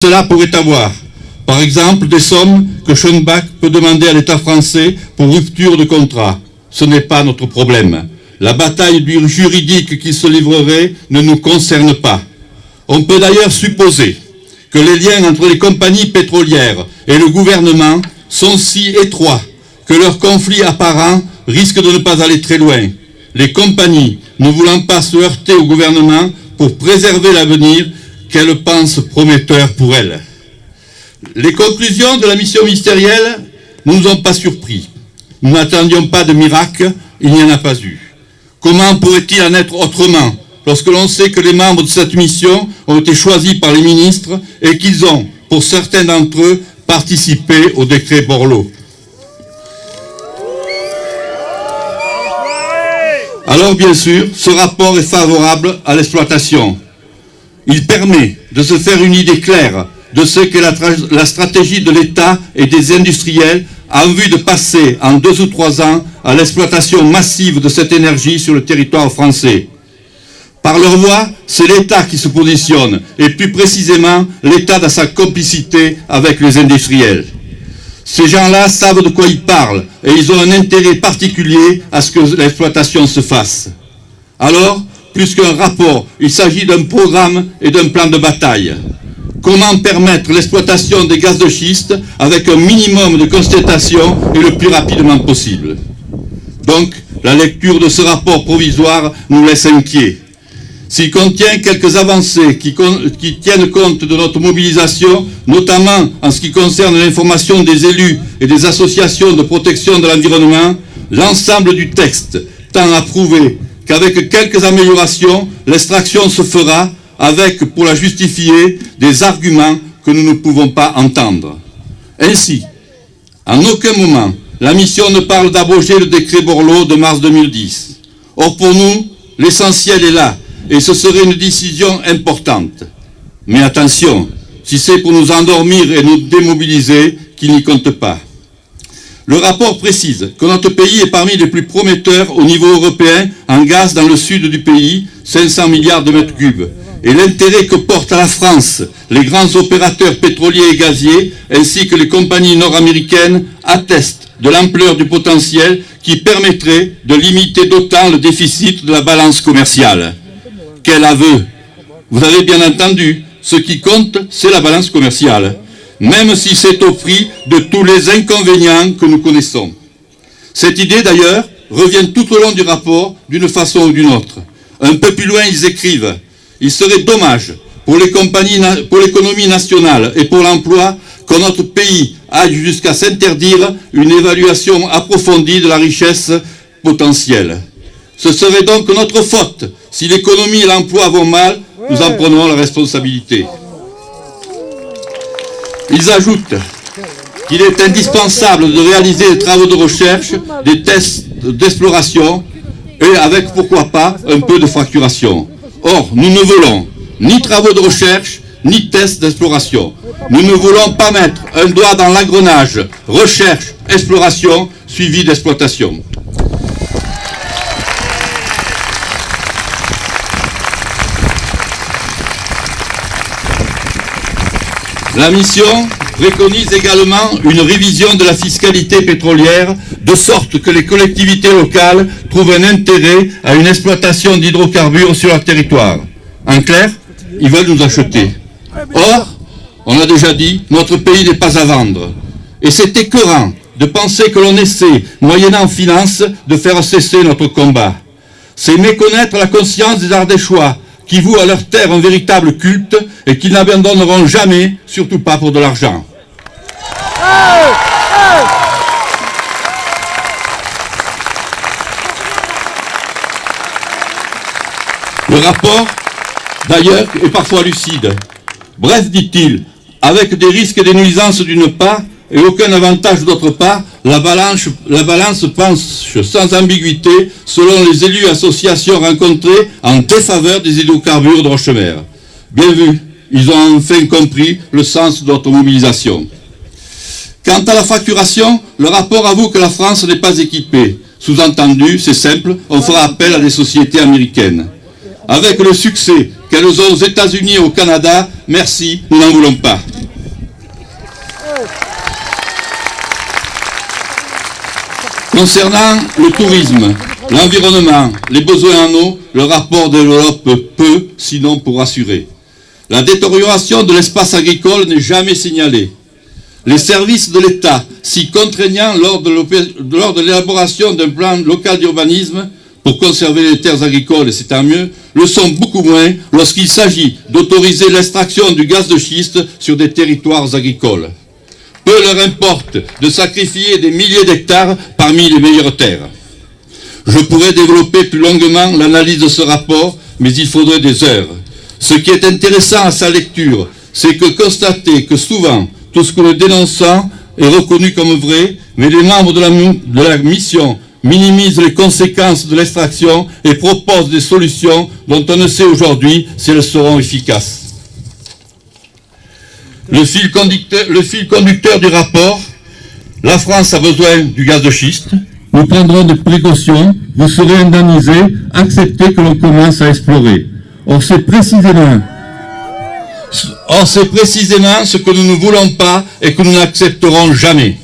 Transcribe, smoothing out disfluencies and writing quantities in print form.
Cela pourrait avoir, par exemple, des sommes que Schönbach peut demander à l'État français pour rupture de contrat. Ce n'est pas notre problème. La bataille juridique qui se livrerait ne nous concerne pas. On peut d'ailleurs supposer que les liens entre les compagnies pétrolières et le gouvernement sont si étroits que leur conflit apparent risque de ne pas aller très loin. Les compagnies, ne voulant pas se heurter au gouvernement pour préserver l'avenir qu'elles pensent prometteur pour elles. Les conclusions de la mission ministérielle ne nous ont pas surpris. Nous n'attendions pas de miracle, il n'y en a pas eu. Comment pourrait-il en être autrement lorsque l'on sait que les membres de cette mission ont été choisis par les ministres et qu'ils ont, pour certains d'entre eux, participé au décret Borloo? Alors bien sûr, ce rapport est favorable à l'exploitation. Il permet de se faire une idée claire de ce qu'est la stratégie de l'État et des industriels en vue de passer en 2 ou 3 ans à l'exploitation massive de cette énergie sur le territoire français. Par leur voix, c'est l'État qui se positionne, et plus précisément l'État dans sa complicité avec les industriels. Ces gens-là savent de quoi ils parlent, et ils ont un intérêt particulier à ce que l'exploitation se fasse. Alors, plus qu'un rapport, il s'agit d'un programme et d'un plan de bataille. Comment permettre l'exploitation des gaz de schiste avec un minimum de constatation et le plus rapidement possible? Donc, la lecture de ce rapport provisoire nous laisse inquiets. S'il contient quelques avancées qui tiennent compte de notre mobilisation, notamment en ce qui concerne l'information des élus et des associations de protection de l'environnement, l'ensemble du texte tend à prouver qu'avec quelques améliorations, l'extraction se fera avec, pour la justifier, des arguments que nous ne pouvons pas entendre. Ainsi, en aucun moment, la mission ne parle d'abroger le décret Borloo de mars 2010. Or, pour nous, l'essentiel est là, et ce serait une décision importante. Mais attention, si c'est pour nous endormir et nous démobiliser, qu'il n'y compte pas. Le rapport précise que notre pays est parmi les plus prometteurs au niveau européen en gaz dans le sud du pays, 500 milliards de mètres cubes. Et l'intérêt que portent à la France les grands opérateurs pétroliers et gaziers, ainsi que les compagnies nord-américaines, attestent de l'ampleur du potentiel qui permettrait de limiter d'autant le déficit de la balance commerciale. Quel aveu! Vous avez bien entendu, ce qui compte, c'est la balance commerciale, même si c'est au prix de tous les inconvénients que nous connaissons. Cette idée, d'ailleurs, revient tout au long du rapport, d'une façon ou d'une autre. Un peu plus loin, ils écrivent « Il serait dommage pour l'économie nationale et pour l'emploi que notre pays aille jusqu'à s'interdire une évaluation approfondie de la richesse potentielle. Ce serait donc notre faute. Si l'économie et l'emploi vont mal, nous en prenons la responsabilité. » Ils ajoutent qu'il est indispensable de réaliser des travaux de recherche, des tests d'exploration et avec, pourquoi pas, un peu de fracturation. Or, nous ne voulons ni travaux de recherche, ni tests d'exploration. Nous ne voulons pas mettre un doigt dans l'engrenage recherche, exploration, suivi d'exploitation. La mission préconise également une révision de la fiscalité pétrolière, de sorte que les collectivités locales trouvent un intérêt à une exploitation d'hydrocarbures sur leur territoire. En clair, ils veulent nous acheter. Or, on a déjà dit, notre pays n'est pas à vendre. Et c'est écœurant de penser que l'on essaie, moyennant finance, de faire cesser notre combat. C'est méconnaître la conscience des Ardéchois, qui vouent à leur terre un véritable culte et qu'ils n'abandonneront jamais, surtout pas pour de l'argent. Le rapport, d'ailleurs, est parfois lucide. Bref, dit-il, avec des risques et des nuisances d'une part et aucun avantage d'autre part, la balance penche sans ambiguïté selon les élus et associations rencontrés en défaveur des hydrocarbures de Rochemer. Bien vu, ils ont enfin compris le sens de notre mobilisation. Quant à la facturation, le rapport avoue que la France n'est pas équipée. Sous-entendu, c'est simple, on fera appel à des sociétés américaines. Avec le succès qu'elles ont aux États-Unis et au Canada, merci, nous n'en voulons pas. Concernant le tourisme, l'environnement, les besoins en eau, le rapport développe peu, sinon pour assurer. La détérioration de l'espace agricole n'est jamais signalée. Les services de l'État, si contraignants lors de l'élaboration d'un plan local d'urbanisme pour conserver les terres agricoles, et c'est tant mieux, le sont beaucoup moins lorsqu'il s'agit d'autoriser l'extraction du gaz de schiste sur des territoires agricoles. Peu leur importe de sacrifier des milliers d'hectares parmi les meilleures terres. Je pourrais développer plus longuement l'analyse de ce rapport, mais il faudrait des heures. Ce qui est intéressant à sa lecture, c'est que constater que souvent, tout ce que nous dénonçons est reconnu comme vrai, mais les membres de la mission minimisent les conséquences de l'extraction et proposent des solutions dont on ne sait aujourd'hui si elles seront efficaces. Le fil conducteur du rapport, la France a besoin du gaz de schiste, nous prendrons des précautions, vous serez indemnisés, acceptez que l'on commence à explorer. Or c'est précisément ce que nous ne voulons pas et que nous n'accepterons jamais.